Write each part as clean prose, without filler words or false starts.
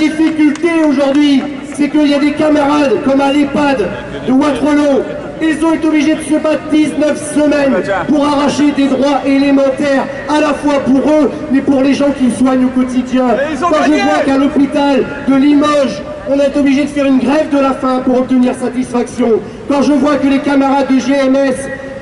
difficulté aujourd'hui, c'est qu'il y a des camarades, comme à l'EHPAD de Waterloo, ils ont été obligés de se battre 19 semaines pour arracher des droits élémentaires, à la fois pour eux, mais pour les gens qui soignent au quotidien. Quand je vois qu'à l'hôpital de Limoges, on est obligé de faire une grève de la faim pour obtenir satisfaction. Quand je vois que les camarades de GMS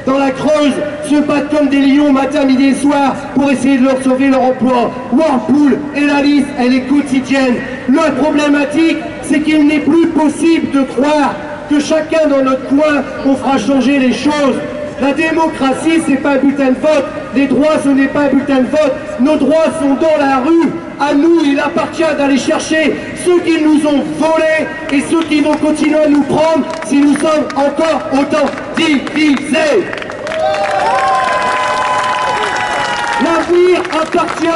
dans la Creuse se battent comme des lions matin, midi et soir pour essayer de leur sauver leur emploi. Whirlpool, et la liste, elle est quotidienne. La problématique, c'est qu'il n'est plus possible de croire que chacun dans notre coin, on fera changer les choses. La démocratie, c'est pas un bulletin de vote. Les droits, ce n'est pas un bulletin de vote. Nos droits sont dans la rue. À nous, il appartient d'aller chercher ceux qui nous ont volés et ceux qui vont continuer à nous prendre si nous sommes encore autant divisés. L'avenir appartient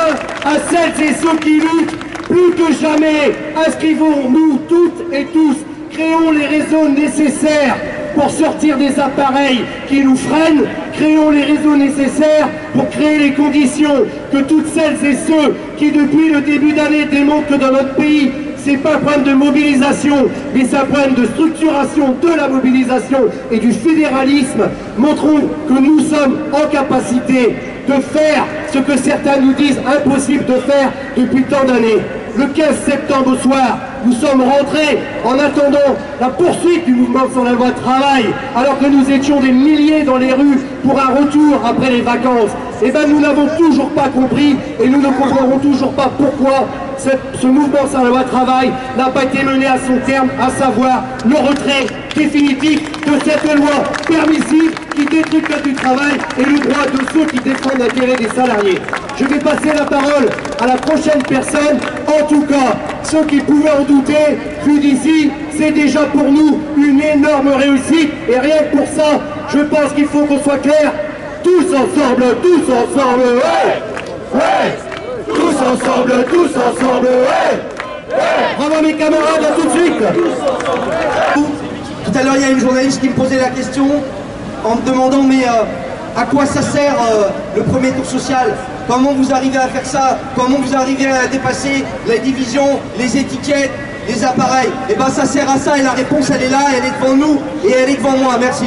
à celles et ceux qui luttent plus que jamais. Inscrivons-nous toutes et tous. Créons les réseaux nécessaires pour sortir des appareils qui nous freinent. Créons les réseaux nécessaires pour créer les conditions que toutes celles et ceux qui depuis le début d'année démontrent que dans notre pays, c'est pas un problème de mobilisation, mais c'est un problème de structuration de la mobilisation et du fédéralisme. Montrons que nous sommes en capacité de faire ce que certains nous disent impossible de faire depuis tant d'années. Le 15 septembre au soir, nous sommes rentrés en attendant la poursuite du mouvement sur la loi de travail, alors que nous étions des milliers dans les rues pour un retour après les vacances. Eh bien, nous n'avons toujours pas compris et nous ne comprendrons toujours pas pourquoi ce mouvement sur la loi de travail n'a pas été mené à son terme, à savoir le retrait définitif de cette loi permissive qui détruit le code du travail et le droit de ceux qui défendent l'intérêt des salariés. Je vais passer la parole à la prochaine personne. En tout cas, ceux qui pouvaient en douter, vu d'ici, c'est déjà pour nous une énorme réussite. Et rien que pour ça, je pense qu'il faut qu'on soit clair. Tous ensemble, ouais, ouais. Tous ensemble, ouais, ouais. Bravo mes camarades, à tout de suite. Tout à l'heure, il y a une journaliste qui me posait la question en me demandant mais à quoi ça sert le premier tour social? Comment vous arrivez à faire ça? Comment vous arrivez à dépasser les divisions, les étiquettes, les appareils? Et bien ça sert à ça et la réponse elle est là, elle est devant nous et elle est devant moi, merci.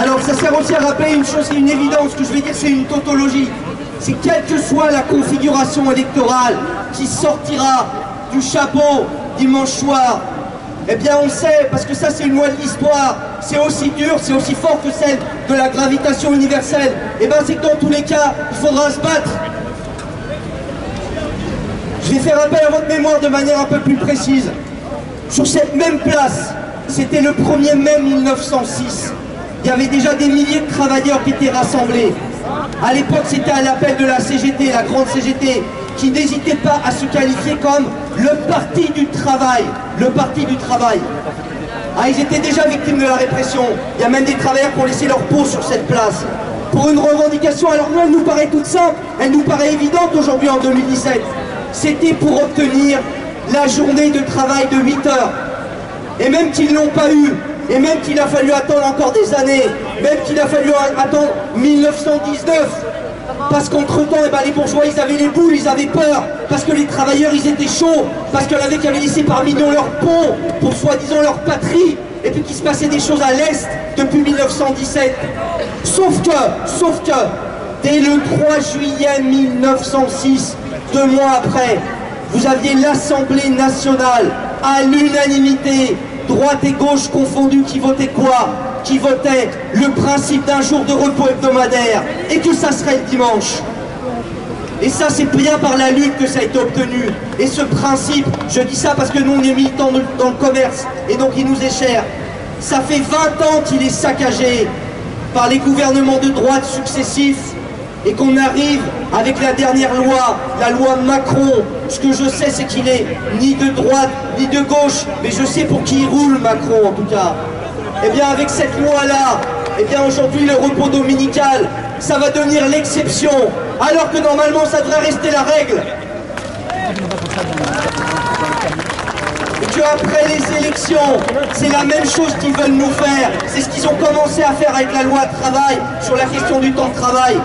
Alors ça sert aussi à rappeler une chose qui est une évidence, ce que je vais dire c'est une tautologie. C'est quelle que soit la configuration électorale qui sortira du chapeau dimanche soir, eh bien on sait, parce que ça c'est une loi de l'histoire, c'est aussi dur, c'est aussi fort que celle de la gravitation universelle, eh bien c'est que dans tous les cas, il faudra se battre. Je vais faire appel à votre mémoire de manière un peu plus précise. Sur cette même place, c'était le 1er mai 1906, il y avait déjà des milliers de travailleurs qui étaient rassemblés. À l'époque, c'était à l'appel de la CGT, la grande CGT, qui n'hésitait pas à se qualifier comme le parti du travail. Le parti du travail. Ah, ils étaient déjà victimes de la répression. Il y a même des travailleurs qui ont laissé leur peau sur cette place. Pour une revendication, alors nous, elle nous paraît toute simple, elle nous paraît évidente aujourd'hui en 2017. C'était pour obtenir la journée de travail de 8 heures. Et même qu'ils ne l'ont pas eu, et même qu'il a fallu attendre encore des années, même qu'il a fallu attendre 1919, parce qu'entre-temps, eh ben, les bourgeois, ils avaient les boules, ils avaient peur, parce que les travailleurs, ils étaient chauds, parce qu'il y en avait qui avaient laissé par millions leur peau, pour soi-disant leur patrie, et puis qu'il se passait des choses à l'Est depuis 1917. Sauf que, dès le 3 juillet 1906, 2 mois après, vous aviez l'Assemblée nationale, à l'unanimité, droite et gauche confondues, qui votait quoi? Qui votait le principe d'un jour de repos hebdomadaire et que ça serait le dimanche. Et ça, c'est bien par la lutte que ça a été obtenu. Et ce principe, je dis ça parce que nous on est militants dans le commerce et donc il nous est cher. Ça fait 20 ans qu'il est saccagé par les gouvernements de droite successifs et qu'on arrive avec la dernière loi, la loi Macron. Ce que je sais, c'est qu'il est ni de droite ni de gauche, mais je sais pour qui il roule Macron en tout cas. Eh bien avec cette loi-là, eh bien aujourd'hui le repos dominical, ça va devenir l'exception, alors que normalement ça devrait rester la règle. Et tu as après les élections, c'est la même chose qu'ils veulent nous faire. C'est ce qu'ils ont commencé à faire avec la loi travail sur la question du temps de travail.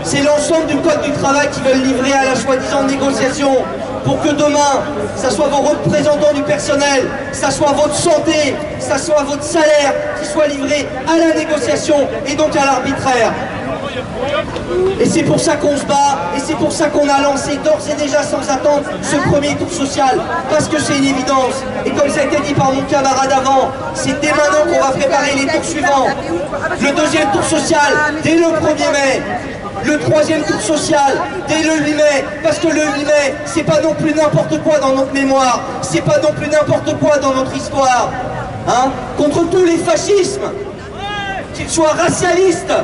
C'est l'ensemble du code du travail qu'ils veulent livrer à la soi-disant négociation pour que demain, ça soit vos représentants du personnel, ça soit votre santé, ça soit votre salaire qui soit livré à la négociation et donc à l'arbitraire. Et c'est pour ça qu'on se bat, et c'est pour ça qu'on a lancé d'ores et déjà sans attendre ce premier tour social, parce que c'est une évidence. Et comme ça a été dit par mon camarade avant, c'est dès maintenant qu'on va préparer les tours suivants. Le deuxième tour social, dès le 1er mai. Le troisième tour social, dès le 8 mai, parce que le 8 mai, c'est pas non plus n'importe quoi dans notre mémoire, c'est pas non plus n'importe quoi dans notre histoire. Hein? Contre tous les fascismes, qu'ils soient racialistes,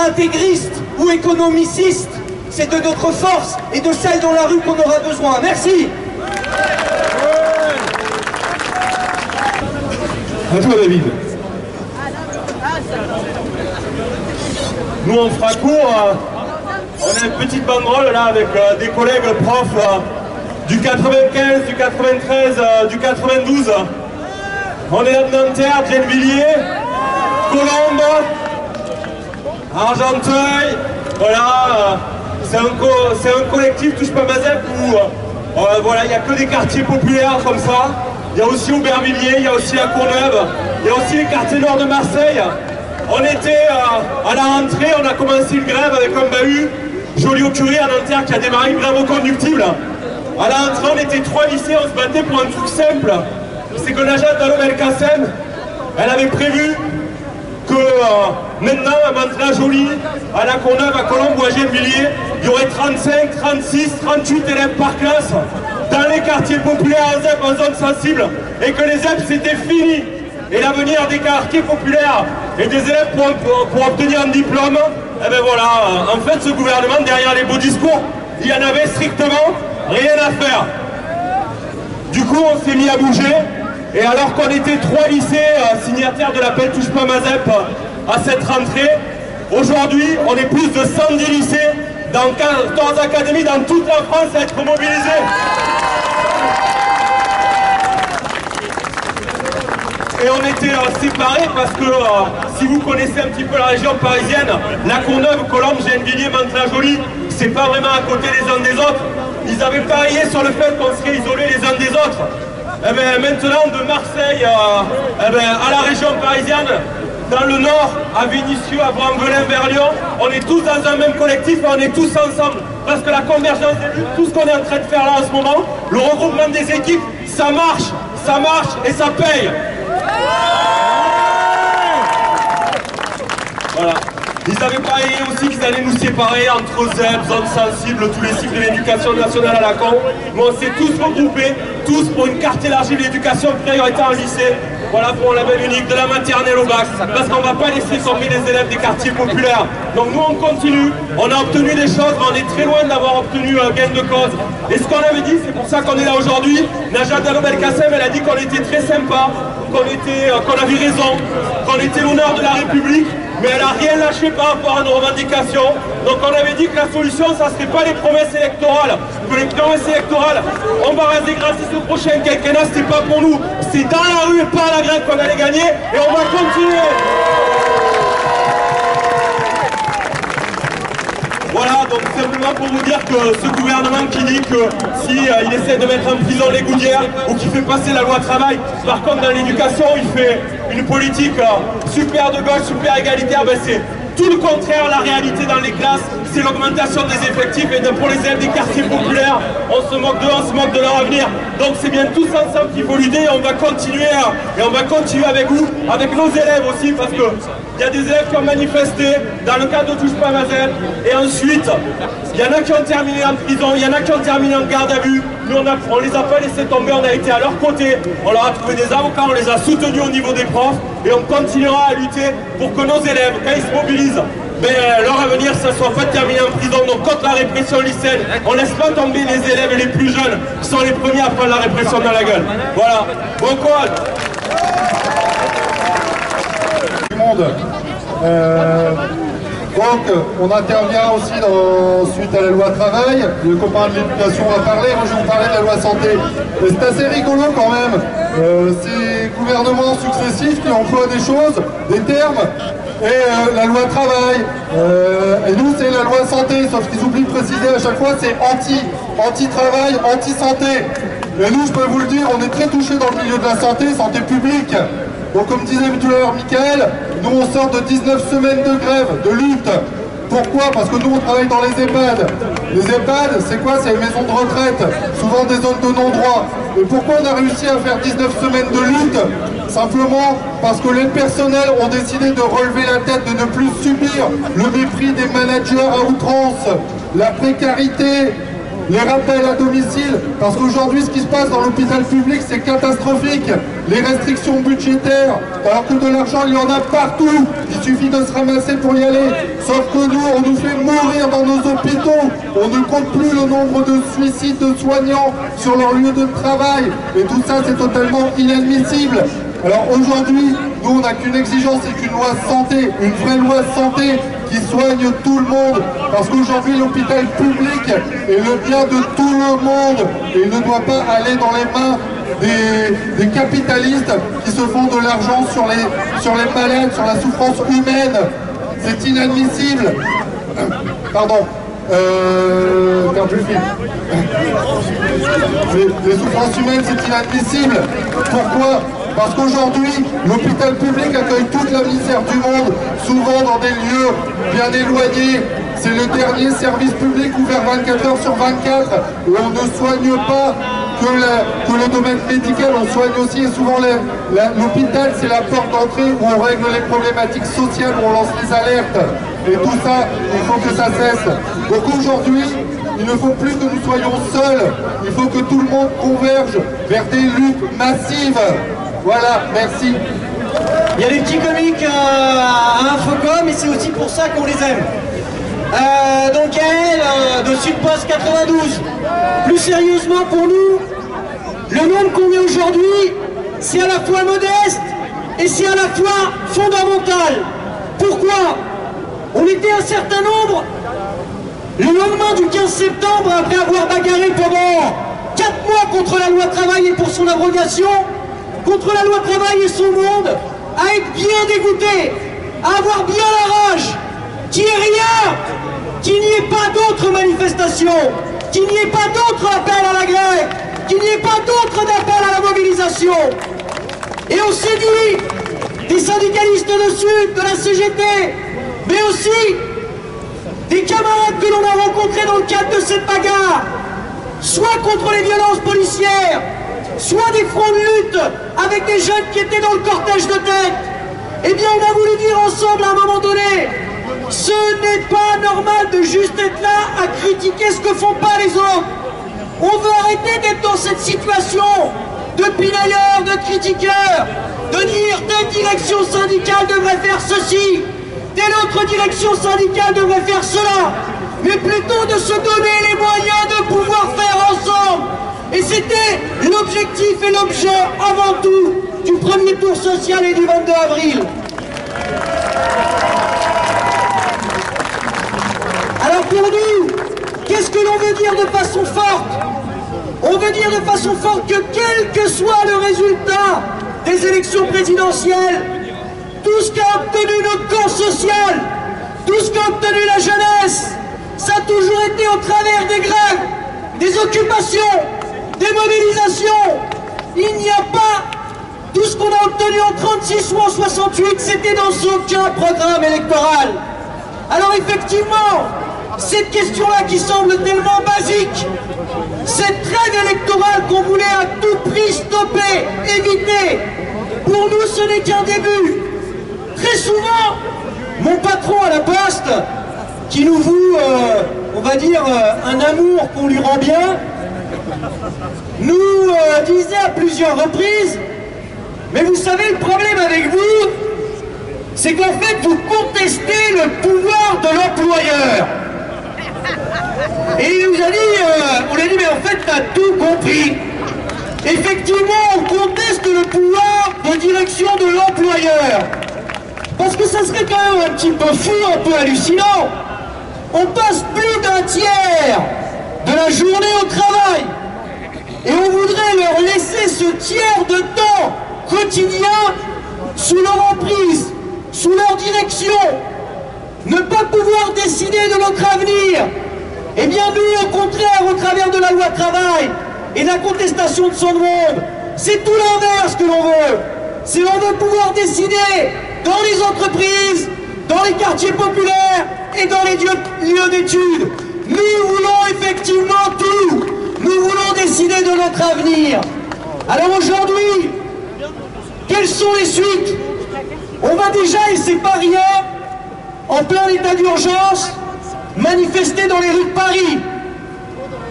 intégristes ou économicistes, c'est de notre force et de celle dans la rue qu'on aura besoin. Merci. À toi, David. Nous, on fera court. On a une petite banderole là avec des collègues profs du 95, du 93, du 92. On est là de Nanterre, Gennevilliers, Colombes, Argenteuil. Voilà, c'est un collectif Touche pas Mazep où voilà, il n'y a que des quartiers populaires comme ça. Il y a aussi Aubervilliers, il y a aussi la Courneuve, il y a aussi les quartiers nord de Marseille. On était à la rentrée, on a commencé une grève avec un bahut, Joliot-Curie à Nanterre qui a démarré une grève reconductible. À la rentrée, on était 3 lycées, on se battait pour un truc simple. C'est que l'agence d'Allo Belkacem, elle avait prévu que maintenant, à Mantes-la-Jolie, à la Courneuve, à Colombes ou à Gennevilliers, il y aurait 35, 36, 38 élèves par classe dans les quartiers populaires en ZEP, en zone sensible, et que les ZEP c'était fini. Et l'avenir des quartiers populaires et des élèves pour obtenir un diplôme, eh bien voilà, en fait ce gouvernement, derrière les beaux discours, il y en avait strictement rien à faire. Du coup on s'est mis à bouger, et alors qu'on était 3 lycées signataires de l'appel Touche pas Mazep à cette rentrée, aujourd'hui on est plus de 110 lycées dans 14 académies dans toute la France à être mobilisés. Et on était séparés parce que si vous connaissez un petit peu la région parisienne, la Courneuve, Colombes, Gennevilliers, Mantes-la-Jolie, c'est pas vraiment à côté les uns des autres. Ils avaient parié sur le fait qu'on serait isolés les uns des autres. Et bien maintenant, de Marseille à la région parisienne, dans le nord, à Vénissieux, à Bramvelin, vers Lyon, on est tous dans un même collectif et on est tous ensemble. Parce que la convergence des luttes, tout ce qu'on est en train de faire là en ce moment, le regroupement des équipes, ça marche et ça paye. Voilà. Ils avaient parié aussi qu'ils allaient nous séparer entre ZEP, zones sensibles, tous les cycles de l'éducation nationale à la con. Mais on s'est tous regroupés, tous pour une carte élargie de l'éducation prioritaire en lycée. Voilà, pour un label unique, de la maternelle au bac. Parce qu'on ne va pas laisser tomber les élèves des quartiers populaires. Donc nous on continue, on a obtenu des choses, mais on est très loin d'avoir obtenu gain de cause. Et ce qu'on avait dit, c'est pour ça qu'on est là aujourd'hui. Najat Vallaud-Belkacem, elle a dit qu'on était très sympa, qu'on avait raison, qu'on était l'honneur de la République. Mais elle n'a rien lâché par rapport à nos revendications. Donc on avait dit que la solution, ça ne serait pas les promesses électorales. Que les promesses électorales, on va raser gratis au prochain quinquennat, c'est pas pour nous. C'est dans la rue et pas à la grève qu'on allait gagner. Et on va continuer. Voilà, donc simplement pour vous dire que ce gouvernement qui dit que si il essaie de mettre en prison les Goudières ou qui fait passer la loi travail, par contre dans l'éducation il fait une politique super de gauche, super égalitaire, ben c'est tout le contraire, la réalité dans les classes, c'est l'augmentation des effectifs et pour les élèves des quartiers populaires, on se moque d'eux, on se moque de leur avenir. Donc c'est bien tous ensemble qu'il faut lutter et on va continuer avec vous, avec nos élèves aussi, parce que il y a des élèves qui ont manifesté dans le cadre de Touche pas Mazep, et ensuite il y en a qui ont terminé en prison, il y en a qui ont terminé en garde à vue. Nous on les a pas laissés tomber, on a été à leur côté, on leur a trouvé des avocats, on les a soutenus au niveau des profs et on continuera à lutter pour que nos élèves, quand ils se mobilisent, leur avenir, ça ne soit pas de terminer en prison. Donc contre la répression lycéenne, on ne laisse pas tomber les élèves les plus jeunes qui sont les premiers à prendre la répression dans la gueule. Voilà, bon courage. Donc on intervient aussi suite à la loi travail. Le copain de l'éducation va parler, moi je vais vous parler de la loi santé. Et c'est assez rigolo quand même, ces gouvernements successifs qui emploient des choses, des termes, et la loi travail, et nous c'est la loi santé, sauf qu'ils oublient de préciser à chaque fois c'est anti-travail, anti-santé. Et nous je peux vous le dire, on est très touchés dans le milieu de la santé publique. Donc comme disait tout à l'heure Mickaël, nous on sort de 19 semaines de grève, de lutte. Pourquoi? Parce que nous on travaille dans les EHPAD. Les EHPAD, c'est quoi? C'est les maisons de retraite, souvent des zones de non-droit. Et pourquoi on a réussi à faire 19 semaines de lutte? Simplement parce que les personnels ont décidé de relever la tête, de ne plus subir le mépris des managers à outrance, la précarité, les rappels à domicile, parce qu'aujourd'hui ce qui se passe dans l'hôpital public c'est catastrophique. Les restrictions budgétaires, alors que de l'argent il y en a partout, il suffit de se ramasser pour y aller. Sauf que nous, on nous fait mourir dans nos hôpitaux, on ne compte plus le nombre de suicides de soignants sur leur lieu de travail, et tout ça c'est totalement inadmissible. Alors aujourd'hui, nous on n'a qu'une exigence, c'est qu'une loi santé, une vraie loi santé qui soigne tout le monde, parce qu'aujourd'hui l'hôpital public est le bien de tout le monde, et il ne doit pas aller dans les mains des capitalistes qui se font de l'argent sur les malades, sur la souffrance humaine. C'est inadmissible. Pardon. Les souffrances humaines, c'est inadmissible. Pourquoi? Parce qu'aujourd'hui, l'hôpital public accueille toute la misère du monde, souvent dans des lieux bien éloignés. C'est le dernier service public ouvert 24 heures sur 24, où on ne soigne pas que le domaine médical, on soigne aussi, et souvent l'hôpital c'est la porte d'entrée où on règle les problématiques sociales, où on lance les alertes. Et tout ça, il faut que ça cesse. Donc aujourd'hui, il ne faut plus que nous soyons seuls, il faut que tout le monde converge vers des luttes massives. Voilà, merci. Il y a des petits comiques à Infocom et c'est aussi pour ça qu'on les aime. Donc Gaël de Sud-Post 92. Plus sérieusement pour nous, le monde qu'on est aujourd'hui, c'est à la fois modeste et c'est à la fois fondamental. Pourquoi? On était un certain nombre, le lendemain du 15 septembre, après avoir bagarré pendant 4 mois contre la loi travail et pour son abrogation, contre la loi travail et son monde, à être bien dégoûté, à avoir bien la rage, qu'il n'y ait rien, qu'il n'y ait pas d'autres manifestations, qu'il n'y ait pas d'autres appels à la grève, qu'il n'y ait pas d'autres appels à la mobilisation. Et on s'est dit, des syndicalistes de Sud, de la CGT, mais aussi des camarades que l'on a rencontrés dans le cadre de cette bagarre, soit contre les violences policières, soit des fronts de lutte avec des jeunes qui étaient dans le cortège de tête. Eh bien, on a voulu dire ensemble à un moment donné, ce n'est pas normal de juste être là à critiquer ce que font pas les autres. On veut arrêter d'être dans cette situation de pinailleurs, de critiqueurs, de dire telle direction syndicale devrait faire ceci, telle autre direction syndicale devrait faire cela, mais plutôt de se donner les moyens de pouvoir faire ensemble. Et c'était l'objectif et l'objet avant tout du premier tour social et du 22 avril. Alors pour nous, qu'est-ce que l'on veut dire de façon forte? On veut dire de façon forte que quel que soit le résultat des élections présidentielles, tout ce qu'a obtenu notre camp social, tout ce qu'a obtenu la jeunesse, ça a toujours été au travers des grèves, des occupations, des mobilisations. Il n'y a pas tout ce qu'on a obtenu en 36 ou en 68, c'était dans aucun programme électoral. Alors effectivement, cette question-là qui semble tellement basique, cette trêve électorale qu'on voulait à tout prix stopper, éviter, pour nous ce n'est qu'un début. Très souvent, mon patron à la Poste, qui nous voue, on va dire, un amour qu'on lui rend bien, nous disait à plusieurs reprises, mais vous savez le problème avec vous, c'est qu'en fait vous contestez le pouvoir de l'employeur. Et il nous a dit, on lui a dit, mais en fait t'as tout compris. Effectivement, on conteste le pouvoir de direction de l'employeur. Parce que ça serait quand même un petit peu fou, un peu hallucinant. On passe plus d'un tiers de la journée au travail. Et on voudrait leur laisser ce tiers de temps quotidien sous leur emprise, sous leur direction. Ne pas pouvoir décider de notre avenir. Eh bien nous, au contraire, au travers de la loi travail et la contestation de son monde, c'est tout l'inverse que l'on veut. C'est on veut pouvoir décider dans les entreprises, dans les quartiers populaires et dans les lieux d'études. Nous voulons effectivement tout. Nous voulons décider de notre avenir. Alors aujourd'hui, quelles sont les suites? On va déjà, et c'est pas rien, en plein état d'urgence, manifester dans les rues de Paris.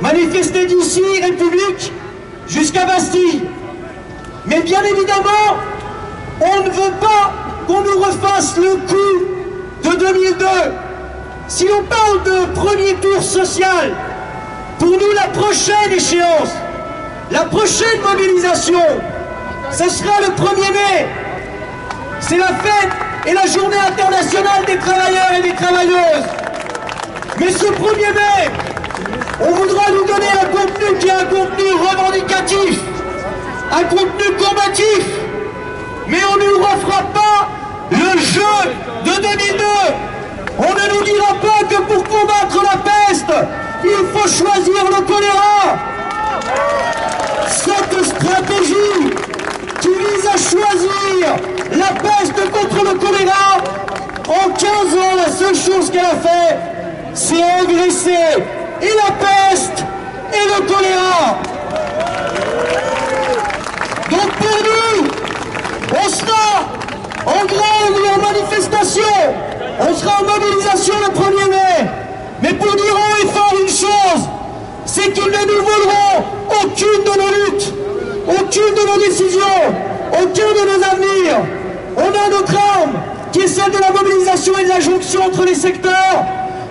Manifester d'ici, République, jusqu'à Bastille. Mais bien évidemment, on ne veut pas qu'on nous refasse le coup de 2002. Si on parle de premier tour social, pour nous la prochaine échéance, la prochaine mobilisation, ce sera le 1er mai. C'est la fête et la journée internationale des travailleurs et des travailleuses. Mais ce 1er mai, on voudra nous donner un contenu qui est un contenu revendicatif, un contenu combatif. Mais on ne nous refera pas le jeu de 2002. On ne nous dira pas que pour combattre la peste, il faut choisir le choléra. Cette stratégie qui vise à choisir la peste contre le choléra, en 15 ans, la seule chose qu'elle a fait, c'est engraisser et la peste et le choléra. Donc pour nous, on sera en grève ou en manifestation, on sera en mobilisation le 1er mai. Mais pour dire haut et fort une chose, c'est qu'ils ne nous voleront aucune de nos luttes, aucune de nos décisions, aucun de nos avenirs. On a notre arme, qui est celle de la mobilisation et de la jonction entre les secteurs.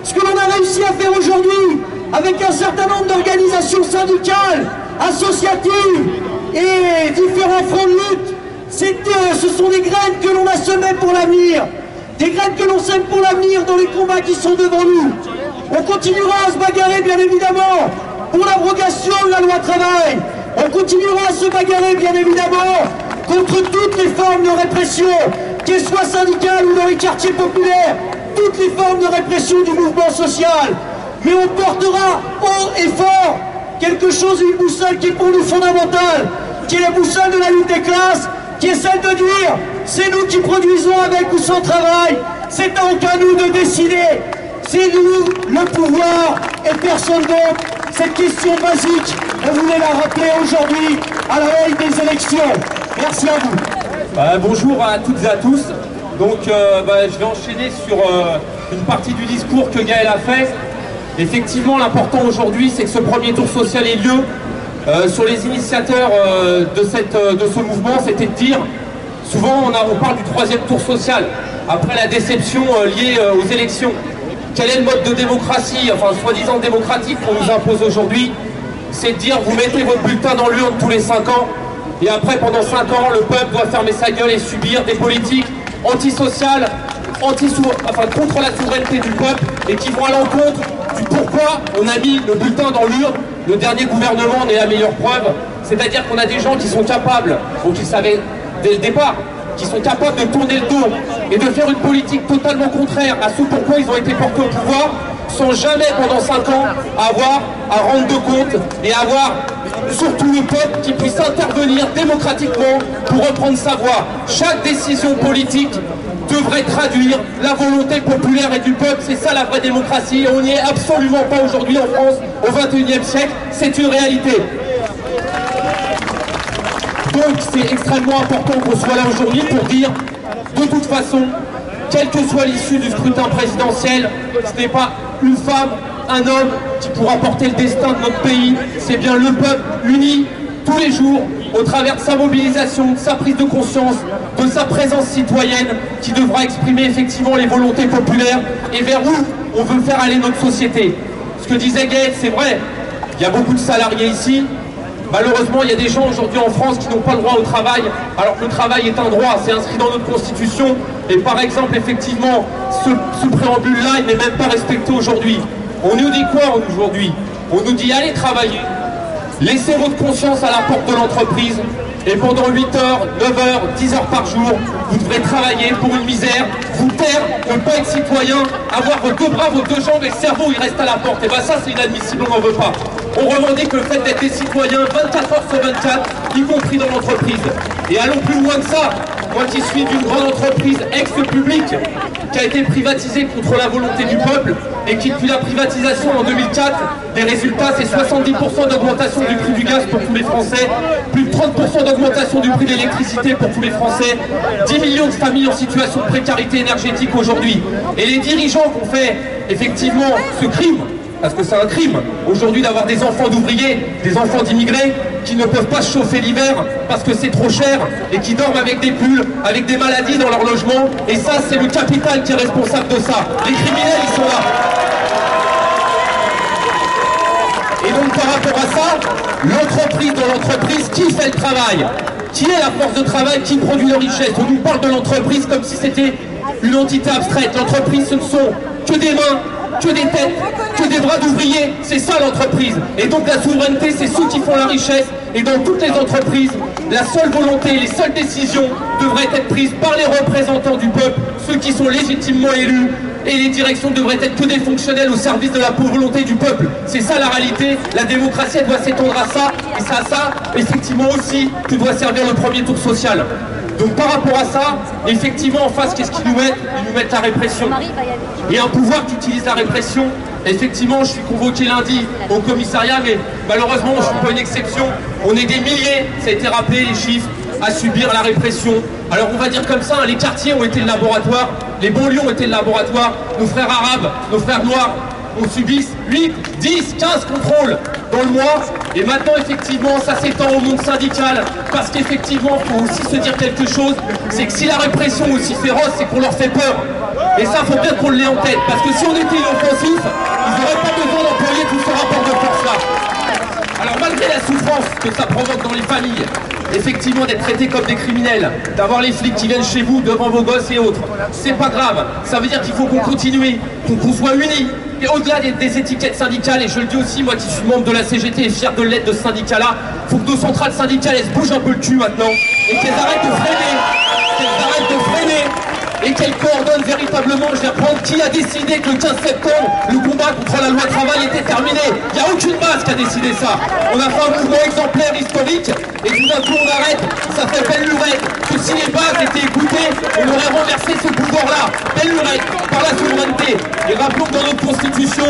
Ce que l'on a réussi à faire aujourd'hui, avec un certain nombre d'organisations syndicales, associatives et différents fronts de lutte, ce sont des graines que l'on a semées pour l'avenir. Des graines que l'on sème pour l'avenir dans les combats qui sont devant nous. On continuera à se bagarrer, bien évidemment, pour l'abrogation de la loi travail. On continuera à se bagarrer, bien évidemment, contre toutes les formes de répression, qu'elles soient syndicales ou dans les quartiers populaires, toutes les formes de répression du mouvement social. Mais on portera haut et fort quelque chose, une boussole qui est pour nous fondamentale, qui est la boussole de la lutte des classes, qui est celle de dire, c'est nous qui produisons avec ou sans travail, c'est donc à nous de décider. C'est nous le pouvoir et personne d'autre. Cette question basique, on voulait la rappeler aujourd'hui à la veille des élections. Merci à vous. Bonjour à toutes et à tous. Donc je vais enchaîner sur une partie du discours que Gaël a fait. Effectivement, l'important aujourd'hui, c'est que ce premier tour social ait lieu. Sur les initiateurs de ce mouvement, c'était de dire, souvent on parle du troisième tour social, après la déception liée aux élections. Quel est le mode de démocratie, enfin soi-disant démocratique qu'on nous impose aujourd'hui? C'est de dire, vous mettez votre bulletin dans l'urne tous les 5 ans, et après pendant 5 ans, le peuple doit fermer sa gueule et subir des politiques antisociales, contre la souveraineté du peuple, et qui vont à l'encontre du pourquoi on a mis le bulletin dans l'urne. Le dernier gouvernement en est la meilleure preuve, c'est-à-dire qu'on a des gens qui sont capables, donc ils savaient dès le départ, qui sont capables de tourner le dos et de faire une politique totalement contraire à ce pourquoi ils ont été portés au pouvoir, sans jamais pendant 5 ans avoir à rendre de compte et avoir surtout le peuple qui puisse intervenir démocratiquement pour reprendre sa voix. Chaque décision politique devrait traduire la volonté populaire et du peuple, c'est ça la vraie démocratie, et on n'y est absolument pas aujourd'hui en France, au XXIe siècle, c'est une réalité. Donc c'est extrêmement important qu'on soit là aujourd'hui pour dire, de toute façon, quelle que soit l'issue du scrutin présidentiel, ce n'est pas une femme, un homme qui pourra porter le destin de notre pays, c'est bien le peuple uni tous les jours, au travers de sa mobilisation, de sa prise de conscience, de sa présence citoyenne, qui devra exprimer effectivement les volontés populaires et vers où on veut faire aller notre société. Ce que disait Gaël, c'est vrai, il y a beaucoup de salariés ici, Malheureusement, il y a des gens aujourd'hui en France qui n'ont pas le droit au travail, alors que le travail est un droit, c'est inscrit dans notre Constitution. Et par exemple, effectivement, ce préambule-là, il n'est même pas respecté aujourd'hui. On nous dit quoi aujourd'hui? On nous dit allez travailler, laissez votre conscience à la porte de l'entreprise, et pendant 8 heures, 9 heures, 10 heures par jour, vous devrez travailler pour une misère, vous taire, ne pas être citoyen, avoir vos deux bras, vos deux jambes et le cerveau, il reste à la porte. Et bien ça, c'est inadmissible, on n'en veut pas. On revendique le fait d'être des citoyens 24 heures sur 24, y compris dans l'entreprise. Et allons plus loin que ça. Moi qui suis d'une grande entreprise ex-publique, qui a été privatisée contre la volonté du peuple, et qui depuis la privatisation en 2004, les résultats c'est 70% d'augmentation du prix du gaz pour tous les Français, plus de 30% d'augmentation du prix de l'électricité pour tous les Français, 10 millions de familles en situation de précarité énergétique aujourd'hui. Et les dirigeants qui ont fait effectivement ce crime, parce que c'est un crime aujourd'hui d'avoir des enfants d'ouvriers, des enfants d'immigrés qui ne peuvent pas se chauffer l'hiver parce que c'est trop cher et qui dorment avec des pulls, avec des maladies dans leur logement. Et ça, c'est le capital qui est responsable de ça. Les criminels, ils sont là. Et donc par rapport à ça, l'entreprise dans l'entreprise, qui fait le travail? Qui est la force de travail? Qui produit la richesse? On nous parle de l'entreprise comme si c'était une entité abstraite. L'entreprise, ce ne sont que des mains, que des têtes, que des bras d'ouvriers, c'est ça l'entreprise. Et donc la souveraineté, c'est ceux qui font la richesse. Et dans toutes les entreprises, la seule volonté, les seules décisions devraient être prises par les représentants du peuple, ceux qui sont légitimement élus. Et les directions devraient être que des fonctionnels au service de la volonté du peuple. C'est ça la réalité. La démocratie, elle doit s'étendre à ça. Et c'est à ça, effectivement aussi, que doit servir le premier tour social. Donc par rapport à ça, effectivement en face, qu'est-ce qu'ils nous mettent? Ils nous mettent la répression. Et un pouvoir qui utilise la répression, effectivement je suis convoqué lundi au commissariat, mais malheureusement je ne suis pas une exception. On est des milliers, ça a été rappelé les chiffres, à subir la répression. Alors on va dire comme ça, les quartiers ont été le laboratoire, les banlieues ont été le laboratoire, nos frères arabes, nos frères noirs, on subisse 8, 10, 15 contrôles dans le mois. Et maintenant, effectivement, ça s'étend au monde syndical. Parce qu'effectivement, il faut aussi se dire quelque chose. C'est que si la répression est aussi féroce, c'est qu'on leur fait peur. Et ça, il faut bien qu'on l'ait en tête. Parce que si on était inoffensif, ils n'auraient pas besoin d'employer tout ce rapport de force-là. Alors malgré la souffrance que ça provoque dans les familles, effectivement d'être traités comme des criminels, d'avoir les flics qui viennent chez vous devant vos gosses et autres, c'est pas grave. Ça veut dire qu'il faut qu'on continue, qu'on soit unis. Et au-delà des étiquettes syndicales, et je le dis aussi, moi qui suis membre de la CGT et fier de l'être de ce syndicat-là, il faut que nos centrales syndicales, elles se bougent un peu le cul maintenant, et qu'elles arrêtent de freiner, et qu'elles coordonnent véritablement. Je vais reprendre qui a décidé que le 15 septembre, le combat contre la loi travail était terminé. Il n'y a aucune base qui a décidé ça. On a fait un mouvement exemplaire historique, et tout d'un coup on arrête, ça fait belle lurette. Que si les bases étaient écoutées, on aurait renversé ce pouvoir-là. Belle lurette, par la souveraineté. Et rappelons que dans notre constitution,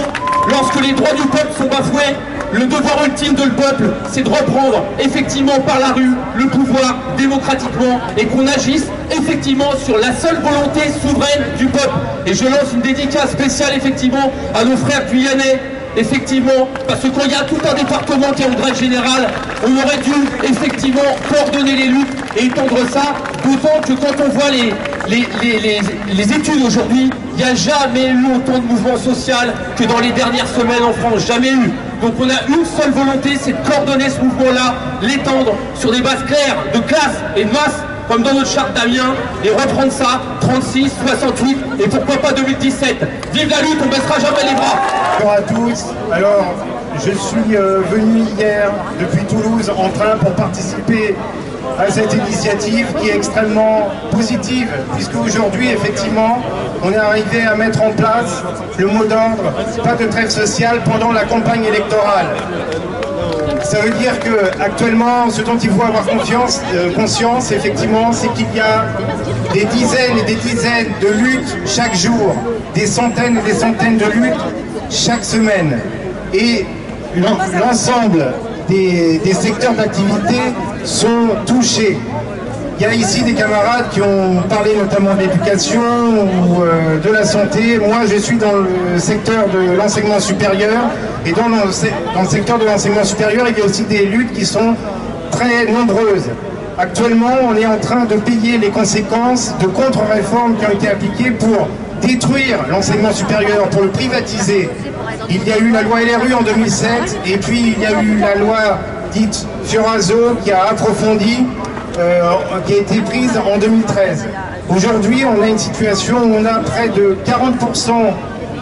lorsque les droits du peuple sont bafoués, le devoir ultime de le peuple, c'est de reprendre effectivement par la rue le pouvoir démocratiquement et qu'on agisse effectivement sur la seule volonté souveraine du peuple. Et je lance une dédicace spéciale effectivement à nos frères guyanais, effectivement, parce que quand il y a tout un département qui est en grève générale, on aurait dû effectivement coordonner les luttes et étendre ça, d'autant que quand on voit les études aujourd'hui, il n'y a jamais eu autant de mouvements sociaux que dans les dernières semaines en France, jamais eu. Donc on a une seule volonté, c'est de coordonner ce mouvement-là, l'étendre sur des bases claires, de classe et de masse, comme dans notre charte d'Amiens, et reprendre ça, 36, 68, et pourquoi pas 2017. Vive la lutte, on baissera jamais les bras. Bonjour à tous. Alors, je suis venu hier depuis Toulouse en train pour participer à cette initiative qui est extrêmement positive, puisque aujourd'hui, effectivement, on est arrivé à mettre en place le mot d'ordre, pas de trêve sociale pendant la campagne électorale. Ça veut dire que actuellement, ce dont il faut avoir conscience, effectivement, c'est qu'il y a des dizaines et des dizaines de luttes chaque jour, des centaines et des centaines de luttes chaque semaine. Et l'ensemble des secteurs d'activité sont touchés. Il y a ici des camarades qui ont parlé notamment de l'éducation ou de la santé. Moi, je suis dans le secteur de l'enseignement supérieur. Et dans le secteur de l'enseignement supérieur, il y a aussi des luttes qui sont très nombreuses. Actuellement, on est en train de payer les conséquences de contre-réformes qui ont été appliquées pour détruire l'enseignement supérieur, pour le privatiser. Il y a eu la loi LRU en 2007, et puis il y a eu la loi dite Furaso, qui a approfondi, qui a été prise en 2013. Aujourd'hui, on a une situation où on a près de 40%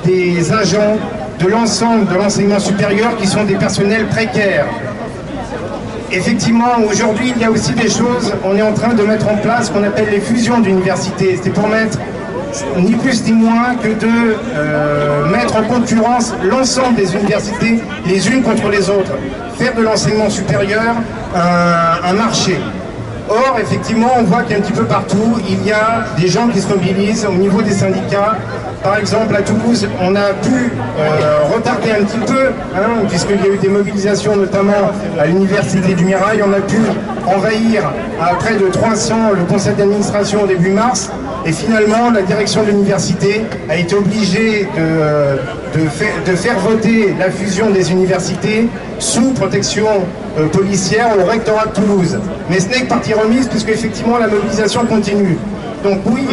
des agents de l'ensemble de l'enseignement supérieur qui sont des personnels précaires. Effectivement, aujourd'hui, il y a aussi des choses, on est en train de mettre en place ce qu'on appelle les fusions d'universités. C'est pour mettre ni plus ni moins que de mettre en concurrence l'ensemble des universités les unes contre les autres. Faire de l'enseignement supérieur un marché. Or, effectivement, on voit qu'un petit peu partout, il y a des gens qui se mobilisent au niveau des syndicats. Par exemple, à Toulouse, on a pu retarder un petit peu, puisqu'il y a eu des mobilisations, notamment à l'Université du Mirail. On a pu envahir à près de 300 le conseil d'administration au début mars. Et finalement, la direction de l'université a été obligée de faire voter la fusion des universités sous protection policière au rectorat de Toulouse. Mais ce n'est que partie remise, puisque effectivement la mobilisation continue. Donc oui,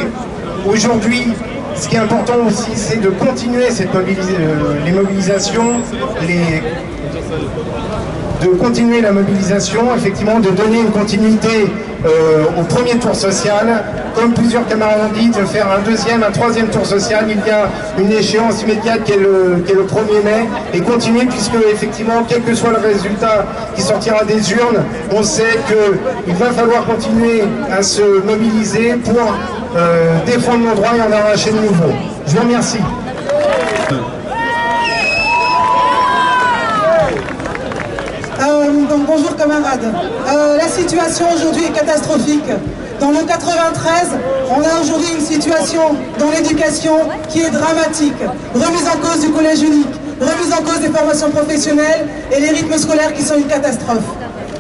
aujourd'hui, ce qui est important aussi, c'est de continuer les mobilisations, de continuer la mobilisation, effectivement, de donner une continuité au premier tour social, comme plusieurs camarades ont dit, de faire un deuxième, un troisième tour social. Il y a une échéance immédiate qui est le 1er mai, et continuer, puisque effectivement, quel que soit le résultat qui sortira des urnes, on sait qu'il va falloir continuer à se mobiliser pour défendre nos droits et en arracher de nouveaux. Je vous remercie. Donc bonjour camarades. La situation aujourd'hui est catastrophique. Dans le 93, on a aujourd'hui une situation dans l'éducation qui est dramatique. Remise en cause du collège unique, remise en cause des formations professionnelles et les rythmes scolaires qui sont une catastrophe.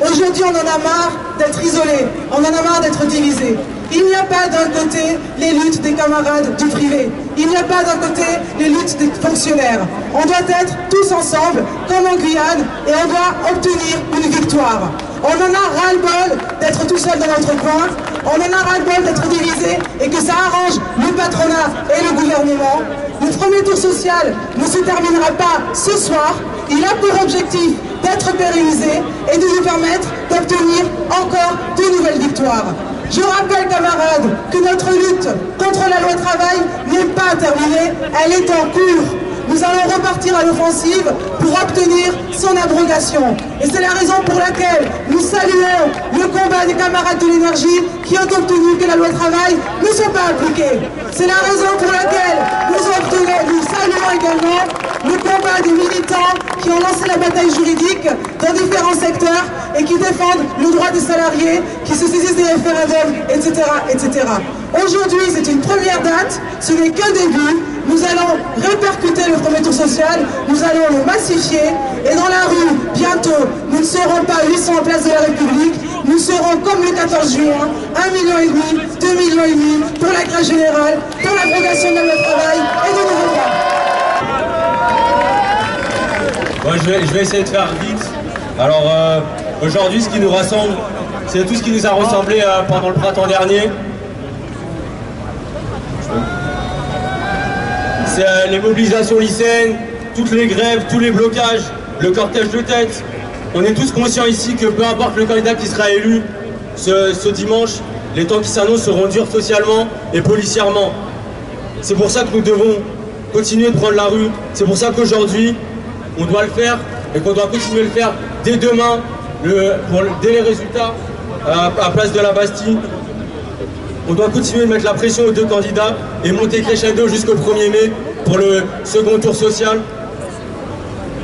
Aujourd'hui, on en a marre d'être isolés, on en a marre d'être divisés. Il n'y a pas d'un côté les luttes des camarades du privé, il n'y a pas d'un côté les luttes des fonctionnaires. On doit être tous ensemble, comme en Guyane, et on doit obtenir une victoire. On en a ras-le-bol d'être tout seul dans notre coin, on en a ras-le-bol d'être divisé et que ça arrange le patronat et le gouvernement. Le premier tour social ne se terminera pas ce soir, il a pour objectif d'être pérennisé et de nous permettre d'obtenir encore de nouvelles victoires. Je rappelle, camarades, que notre lutte contre la loi travail n'est pas terminée, elle est en cours. Nous allons repartir à l'offensive pour obtenir son abrogation. Et c'est la raison pour laquelle nous saluons le combat des camarades de l'énergie qui ont obtenu que la loi travail ne soit pas appliquée. C'est la raison pour laquelle nous saluons également le combat des militants qui ont lancé la bataille juridique dans différents secteurs et qui défendent le droit des salariés, qui se saisissent des référendums, etc. etc. Aujourd'hui, c'est une première date, ce n'est qu'un début. Nous allons répercuter le premier tour social, nous allons le massifier, et dans la rue, bientôt, nous ne serons pas 800 en place de la République, nous serons comme le 14 juin, 1,5 million, 2,5 millions pour la grève générale, pour l'abrogation de la loi travail et de nouveaux droits. Bon, je vais essayer de faire vite. Alors, aujourd'hui, ce qui nous rassemble, c'est tout ce qui nous a ressemblé pendant le printemps dernier. C'est les mobilisations lycéennes, toutes les grèves, tous les blocages, le cortège de tête. On est tous conscients ici que peu importe le candidat qui sera élu ce dimanche, les temps qui s'annoncent seront durs socialement et policièrement. C'est pour ça que nous devons continuer de prendre la rue. C'est pour ça qu'aujourd'hui, on doit le faire et qu'on doit continuer de le faire dès demain, dès les résultats, à place de la Bastille. On doit continuer de mettre la pression aux deux candidats et monter crescendo jusqu'au 1er mai pour le second tour social.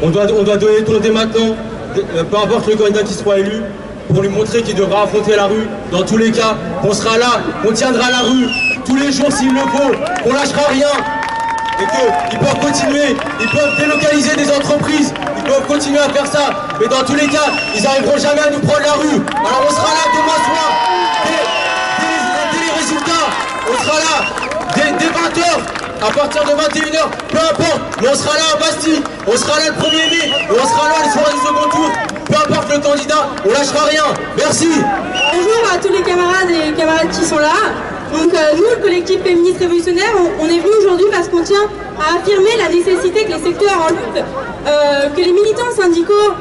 On doit donner ton dès maintenant, peu importe le candidat qui sera élu, pour lui montrer qu'il devra affronter la rue. Dans tous les cas, on sera là, on tiendra la rue tous les jours s'il le faut, on lâchera rien. Et qu'ils peuvent continuer, ils peuvent délocaliser des entreprises, ils peuvent continuer à faire ça. Mais dans tous les cas, ils n'arriveront jamais à nous prendre la rue. Alors on sera là demain soir. On sera là dès 20h, à partir de 21h, peu importe, mais on sera là à Bastille, on sera là le 1er mai, et on sera là les soirées du second tour, peu importe le candidat, on lâchera rien. Merci. Bonjour à tous les camarades et camarades qui sont là. Donc nous, le collectif féministe révolutionnaire, on est venu aujourd'hui parce qu'on tient à affirmer la nécessité que les secteurs en lutte que les militants syndicaux,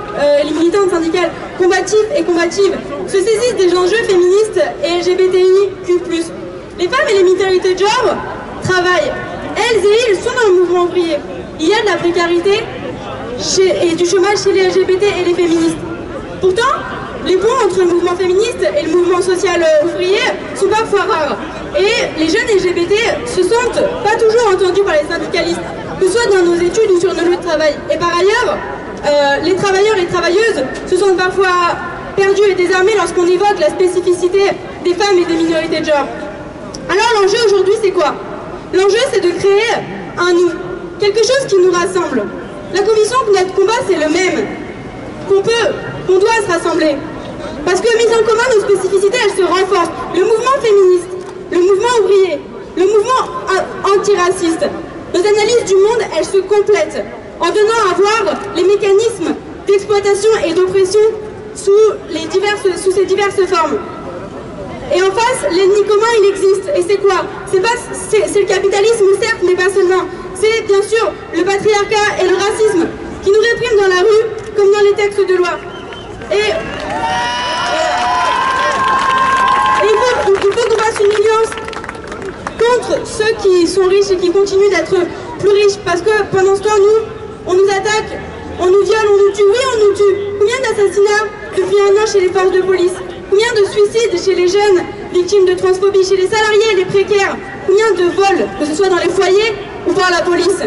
les militantes syndicales combatifs et combatives se saisissent des enjeux féministes et LGBTIQ+. Les femmes et les minorités de genre travaillent. Elles et ils sont dans le mouvement ouvrier. Il y a de la précarité et du chômage chez les LGBT et les féministes. Pourtant, les ponts entre le mouvement féministe et le mouvement social ouvrier sont parfois rares. Et les jeunes LGBT se sentent pas toujours entendus par les syndicalistes, que ce soit dans nos études ou sur nos lieux de travail. Et par ailleurs, les travailleurs et travailleuses se sentent parfois perdus et désarmés lorsqu'on évoque la spécificité des femmes et des minorités de genre. Alors l'enjeu aujourd'hui c'est quoi? L'enjeu c'est de créer un nous, quelque chose qui nous rassemble. La conviction que notre combat c'est le même, qu'on doit se rassembler. Parce que mise en commun, nos spécificités, elles se renforcent. Le mouvement féministe, le mouvement ouvrier, le mouvement antiraciste, nos analyses du monde, elles se complètent en donnant à voir les mécanismes d'exploitation et d'oppression sous ces diverses formes. Et en face, l'ennemi commun, il existe. Et c'est quoi? C'est le capitalisme, certes, mais pas seulement. C'est bien sûr le patriarcat et le racisme qui nous répriment dans la rue comme dans les textes de loi. Et il faut qu'on fasse une alliance contre ceux qui sont riches et qui continuent d'être plus riches. Parce que pendant ce temps, nous, on nous attaque, on nous viole, on nous tue. Oui, on nous tue. Combien d'assassinats depuis un an chez les forces de police? Combien de suicides chez les jeunes victimes de transphobie, chez les salariés et les précaires? Combien de vols, que ce soit dans les foyers ou par la police?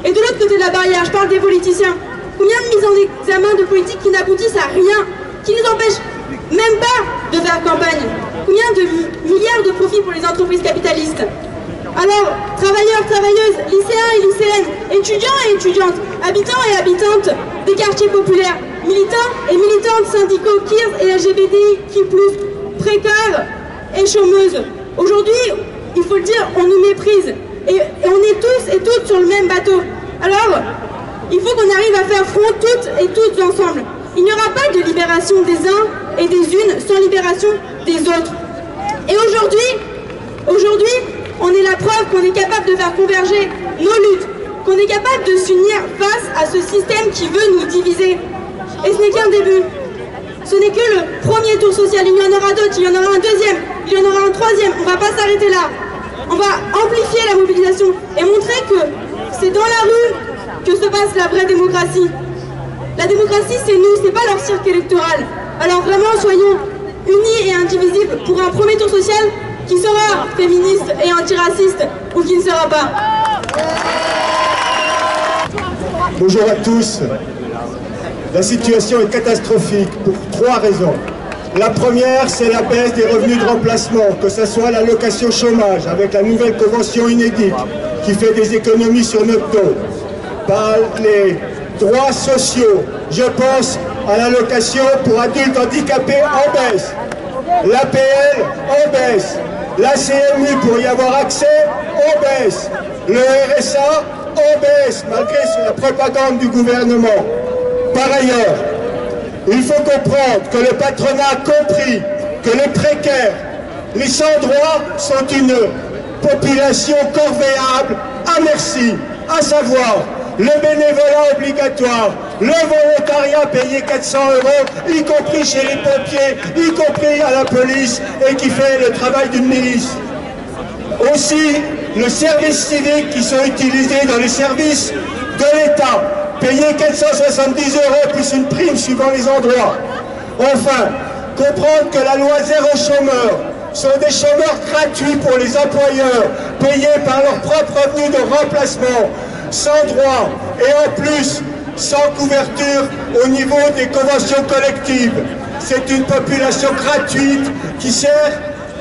Et de l'autre côté de la barrière, je parle des politiciens. Combien de mises en examen de politiques qui n'aboutissent à rien, qui nous empêchent même pas de faire campagne? Combien de milliards de profits pour les entreprises capitalistes? Alors, travailleurs, travailleuses, lycéens et lycéennes, étudiants et étudiantes, habitants et habitantes des quartiers populaires, militants et militantes syndicaux, queers et LGBTIQ+, précaires et chômeuses. Aujourd'hui, il faut le dire, on nous méprise. Et on est tous et toutes sur le même bateau. Alors, il faut qu'on arrive à faire front toutes et tous ensemble. Il n'y aura pas de libération des uns et des unes sans libération des autres. Et aujourd'hui, on est la preuve qu'on est capable de faire converger nos luttes, qu'on est capable de s'unir face à ce système qui veut nous diviser. Et ce n'est qu'un début. Ce n'est que le premier tour social. Il y en aura d'autres, il y en aura un deuxième, il y en aura un troisième. On ne va pas s'arrêter là. On va amplifier la mobilisation et montrer que c'est dans la rue que se passe la vraie démocratie. La démocratie, c'est nous, c'est pas leur cirque électoral. Alors vraiment, soyons unis et indivisibles pour un premier tour social qui sera féministe et antiraciste ou qui ne sera pas. Bonjour à tous. La situation est catastrophique pour 3 raisons. La première, c'est la baisse des revenus de remplacement, que ce soit l'allocation chômage, avec la nouvelle convention inédite, qui fait des économies sur notre dos. Par les droits sociaux, je pense à l'allocation pour adultes handicapés en baisse, l'APL en baisse, la CMU pour y avoir accès en baisse, le RSA en baisse, malgré la propagande du gouvernement. Par ailleurs, il faut comprendre que le patronat a compris que les précaires, les sans-droit sont une population corvéable à merci, à savoir le bénévolat obligatoire, le volontariat payé 400 €, y compris chez les pompiers, y compris à la police, et qui fait le travail d'une milice. Aussi, le service civique qui sont utilisés dans les services de l'État, payer 470 € plus une prime suivant les endroits. Enfin, comprendre que la loi zéro chômeur sont des chômeurs gratuits pour les employeurs, payés par leur propre revenu de remplacement, sans droit et en plus sans couverture au niveau des conventions collectives. C'est une population gratuite qui sert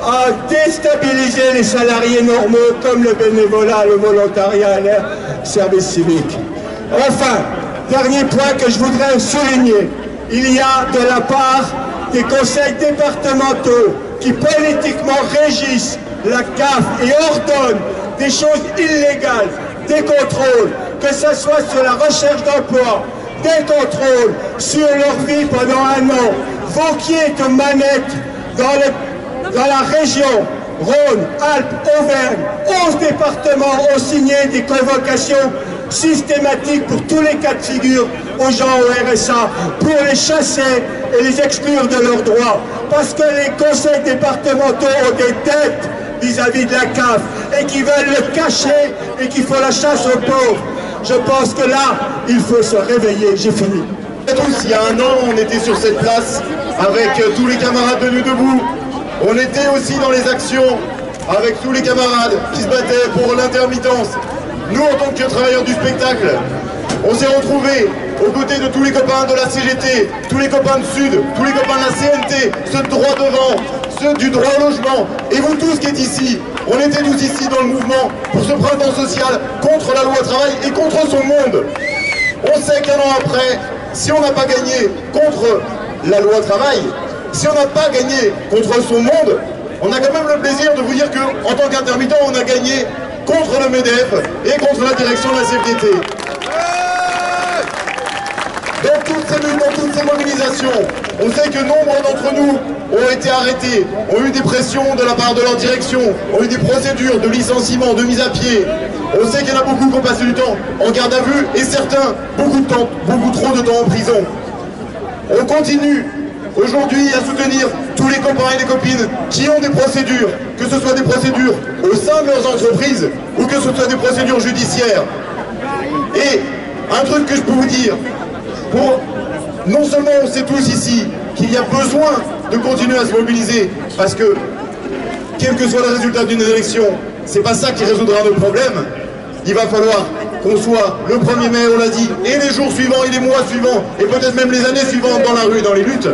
à déstabiliser les salariés normaux comme le bénévolat, le volontariat et le service civique. Enfin, dernier point que je voudrais souligner, il y a de la part des conseils départementaux qui politiquement régissent la CAF et ordonnent des choses illégales, des contrôles, que ce soit sur la recherche d'emploi, des contrôles sur leur vie pendant un an. Vauquier de manette dans la région Rhône, Alpes, Auvergne, 11 départements ont signé des convocations systématique pour tous les cas de figure aux gens au RSA, pour les chasser et les exclure de leurs droits. Parce que les conseils départementaux ont des dettes vis-à-vis de la CAF et qui veulent le cacher et qui font la chasse aux pauvres. Je pense que là, il faut se réveiller. J'ai fini. Il y a un an, on était sur cette place avec tous les camarades de Nuit Debout. On était aussi dans les actions avec tous les camarades qui se battaient pour l'intermittence. Nous, en tant que travailleurs du spectacle, on s'est retrouvés aux côtés de tous les copains de la CGT, tous les copains de Sud, tous les copains de la CNT, ceux de droit devant, ceux du droit au logement, et vous tous qui êtes ici. On était tous ici dans le mouvement pour ce printemps social contre la loi travail et contre son monde. On sait qu'un an après, si on n'a pas gagné contre la loi travail, si on n'a pas gagné contre son monde, on a quand même le plaisir de vous dire qu'en tant qu'intermittent, on a gagné contre le MEDEF et contre la direction de la CFDT. Dans toutes ces luttes, dans toutes ces mobilisations, on sait que nombre d'entre nous ont été arrêtés, ont eu des pressions de la part de leur direction, ont eu des procédures de licenciement, de mise à pied. On sait qu'il y en a beaucoup qui ont passé du temps en garde à vue et certains, beaucoup de temps, beaucoup trop de temps en prison. On continue aujourd'hui à soutenir tous les copains et les copines qui ont des procédures, que ce soit des procédures au sein de leurs entreprises ou que ce soit des procédures judiciaires. Et un truc que je peux vous dire, non seulement on sait tous ici qu'il y a besoin de continuer à se mobiliser, parce que quel que soit le résultat d'une élection, c'est pas ça qui résoudra nos problèmes. Il va falloir qu'on soit le 1er mai, on l'a dit, et les jours suivants, et les mois suivants, et peut-être même les années suivantes dans la rue, dans les luttes.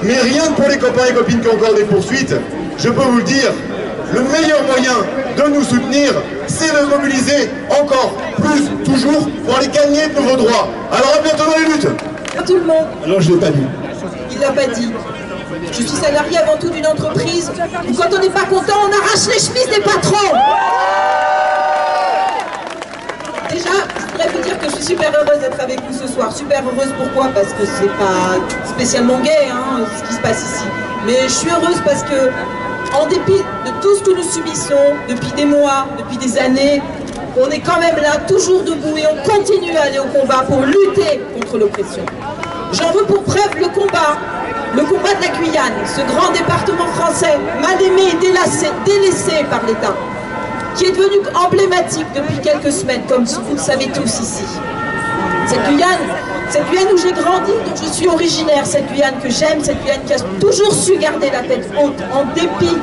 Mais rien que pour les copains et copines qui ont encore des poursuites, je peux vous le dire, le meilleur moyen de nous soutenir, c'est de mobiliser encore plus, toujours, pour aller gagner de nouveaux droits. Alors à bientôt dans les luttes. Tout le monde. Alors je l'ai pas dit. Il l'a pas dit. Je suis salarié avant tout d'une entreprise où quand on n'est pas content, on arrache les chemises des patrons. Déjà, je voudrais vous dire que je suis super heureuse d'être avec vous ce soir. Super heureuse, pourquoi? Parce que c'est pas spécialement gay, hein, ce qui se passe ici. Mais je suis heureuse parce que, en dépit de tout ce que nous subissons depuis des mois, depuis des années, on est quand même là, toujours debout, et on continue à aller au combat pour lutter contre l'oppression. J'en veux pour preuve le combat de la Guyane, ce grand département français, mal aimé et délaissé par l'État, qui est devenu emblématique depuis quelques semaines, comme vous le savez tous ici. Cette Guyane où j'ai grandi, dont je suis originaire, cette Guyane que j'aime, cette Guyane qui a toujours su garder la tête haute en dépit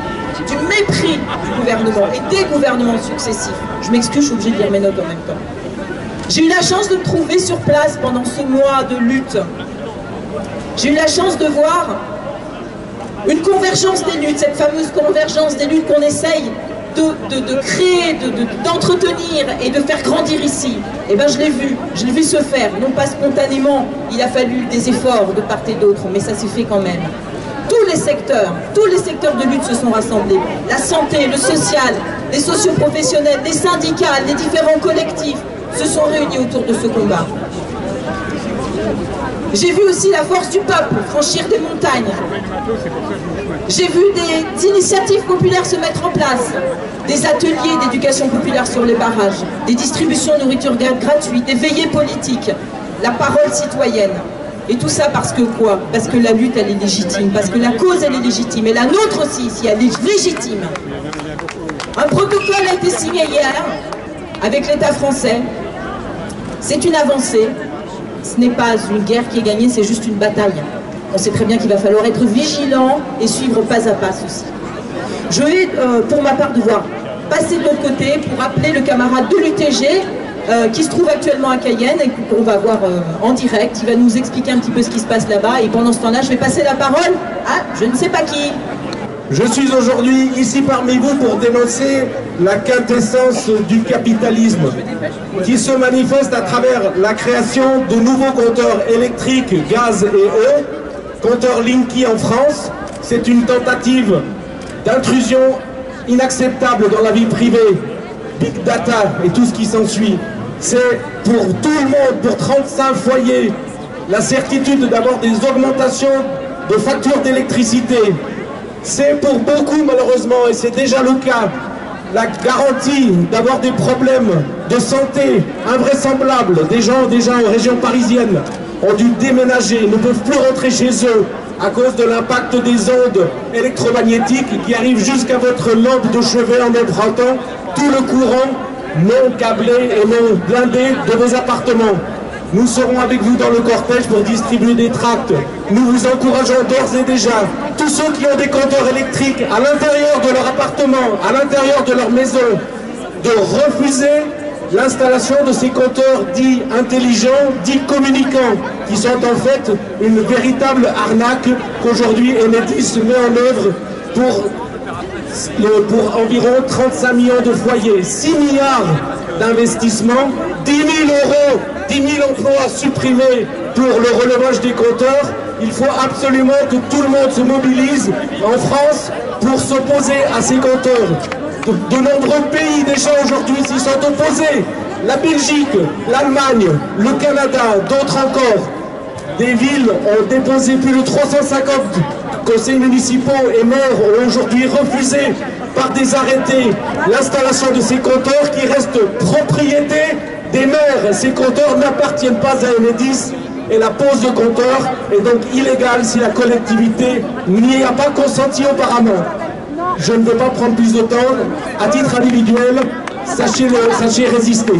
du mépris du gouvernement et des gouvernements successifs. Je m'excuse, je suis obligée de lire mes notes en même temps. J'ai eu la chance de me trouver sur place pendant ce mois de lutte. J'ai eu la chance de voir une convergence des luttes, cette fameuse convergence des luttes qu'on essaye de créer, d'entretenir et de faire grandir ici. Et bien je l'ai vu se faire, non pas spontanément, il a fallu des efforts de part et d'autre, mais ça s'est fait quand même. Tous les secteurs de lutte se sont rassemblés. La santé, le social, les socioprofessionnels, les syndicats, les différents collectifs se sont réunis autour de ce combat. J'ai vu aussi la force du peuple franchir des montagnes. J'ai vu des initiatives populaires se mettre en place, des ateliers d'éducation populaire sur les barrages, des distributions de nourriture gratuite, des veillées politiques, la parole citoyenne. Et tout ça parce que quoi? Parce que la lutte, elle est légitime, parce que la cause, elle est légitime, et la nôtre aussi, ici, elle est légitime. Un protocole a été signé hier avec l'État français. C'est une avancée. Ce n'est pas une guerre qui est gagnée, c'est juste une bataille. On sait très bien qu'il va falloir être vigilant et suivre pas à pas ceci. Je vais, pour ma part, devoir passer de l'autre côté pour appeler le camarade de l'UTG qui se trouve actuellement à Cayenne et qu'on va voir en direct. Il va nous expliquer un petit peu ce qui se passe là-bas, et pendant ce temps-là, je vais passer la parole à je ne sais pas qui. Je suis aujourd'hui ici parmi vous pour dénoncer la quintessence du capitalisme qui se manifeste à travers la création de nouveaux compteurs électriques, gaz et eau, compteurs Linky en France. C'est une tentative d'intrusion inacceptable dans la vie privée, big data et tout ce qui s'ensuit. C'est pour tout le monde, pour 35 foyers, la certitude d'avoir des augmentations de factures d'électricité. C'est pour beaucoup, malheureusement, et c'est déjà le cas, la garantie d'avoir des problèmes de santé invraisemblables. Des gens déjà en région parisienne ont dû déménager, ne peuvent plus rentrer chez eux à cause de l'impact des ondes électromagnétiques qui arrivent jusqu'à votre lampe de chevet en empruntant tout le courant non câblé et non blindé de vos appartements. Nous serons avec vous dans le cortège pour distribuer des tracts. Nous vous encourageons d'ores et déjà, tous ceux qui ont des compteurs électriques à l'intérieur de leur appartement, à l'intérieur de leur maison, de refuser l'installation de ces compteurs dits intelligents, dits communicants, qui sont en fait une véritable arnaque qu'aujourd'hui Enedis met en œuvre pour environ 35 millions de foyers, 6 milliards d'investissements, 10 000 euros, 10 000 emplois supprimés pour le relevage des compteurs. Il faut absolument que tout le monde se mobilise en France pour s'opposer à ces compteurs. De nombreux pays déjà aujourd'hui s'y sont opposés. La Belgique, l'Allemagne, le Canada, d'autres encore. Des villes ont déposé plus de 350 conseils municipaux et maires ont aujourd'hui refusé par des arrêtés l'installation de ces compteurs qui restent propriété des maires. Ces compteurs n'appartiennent pas à Enedis et la pose de compteurs est donc illégale si la collectivité n'y a pas consenti auparavant. Je ne veux pas prendre plus de temps. À titre individuel, sachez résister.